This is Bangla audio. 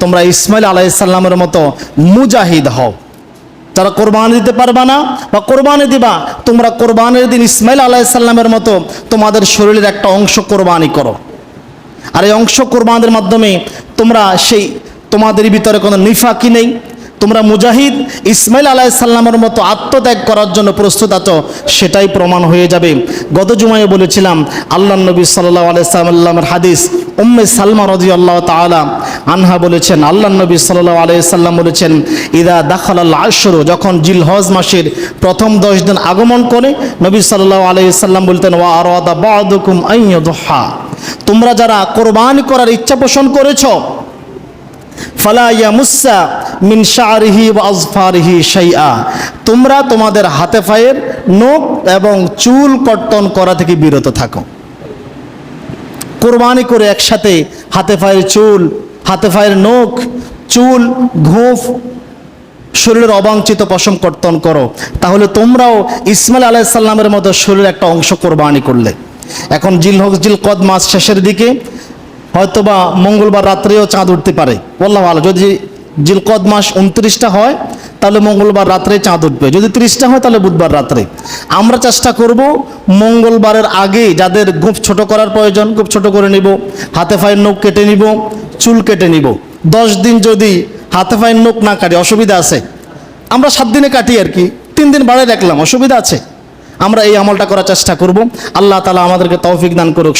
তোমরা ইসমাইল আলাইহিস সালামের মতো মুজাহিদ হও। যারা কোরবানি দিতে পারবা না বা কোরবানি দিবা, তোমরা কোরবানির দিন ইসমাইল আলাইহিস সালামের মতো তোমাদের শরীরের একটা অংশ কোরবানি করো। আর এই অংশ কোরবানির মাধ্যমে তোমরা সেই তোমাদের ভিতরে কোনো নিফাকি নেই, তোমরা মুজাহিদ ইসমাইল আলাইহিস সালামের মতো আত্মত্যাগ করার জন্য প্রস্তুত আছো, সেটাই প্রমাণ হয়ে যাবে। গত জুমায় বলেছিলাম আল্লাহর নবী সাল্লাল্লাহু আলাইহি সাল্লামের হাদিস, উম্মে সালমা রাদিয়াল্লাহু তাআলা আনহা বলেছেন, আল্লাহর নবী সাল্লাল্লাহু আলাইহি সাল্লাম বলেছেন, ইদা দাখালাল আশরু, যখন জিলহজ মাসের প্রথম 10 দিন আগমন করে নবী সাল্লাল্লাহু আলাইহি সাল্লাম বলতেন, ওয়া আরাদা বা'দুকুম আন ইয়াদহা, তোমরা যারা কোরবানি করার ইচ্ছা পোষণ করেছো, ফালা ইয়ামুসা মিন শা'রিহি ওয়া আযফারিহি শাইআ, তোমরা তোমাদের হাতে পায়ের নখ এবং চুল কর্তন করা থেকে বিরত থাকো। কোরবানি করে একসাথে হাতে পায়ের চুল, হাতে পায়ের নখ, চুল, গোঁফ, শরীরের অবাঞ্ছিত পশম কর্তন করো, তাহলে তোমরাও ইসমাইল আলাইহিস সালামের মতো শরীরের একটা অংশ কোরবানি করলে। এখন জিলকদ মাস শেষের দিকে, হয়তোবা মঙ্গলবার রাত্রেও চাঁদ উঠতে পারে, আল্লাহু আ'লাম। যদি জিলকদ মাস 29টা হয় তাহলে মঙ্গলবার রাত্রে চাঁদ উঠবে, যদি 30টা হয় তাহলে বুধবার রাত্রে। আমরা চেষ্টা করব মঙ্গলবারের আগে যাদের গোঁফ ছোট করার প্রয়োজন গোঁফ ছোট করে নিব, হাতে পায়ের নখ কেটে নিব, চুল কেটে নিব। 10 দিন যদি হাতে পায়ের নখ না কাটি অসুবিধা আছে, আমরা 7 দিনে কাটি আর কি, 3 দিন বাড়ায় রাখলাম, অসুবিধা আছে? আমরা এই আমলটা করার চেষ্টা করব। আল্লাহ তাআলা আমাদেরকে তৌফিক দান করুক।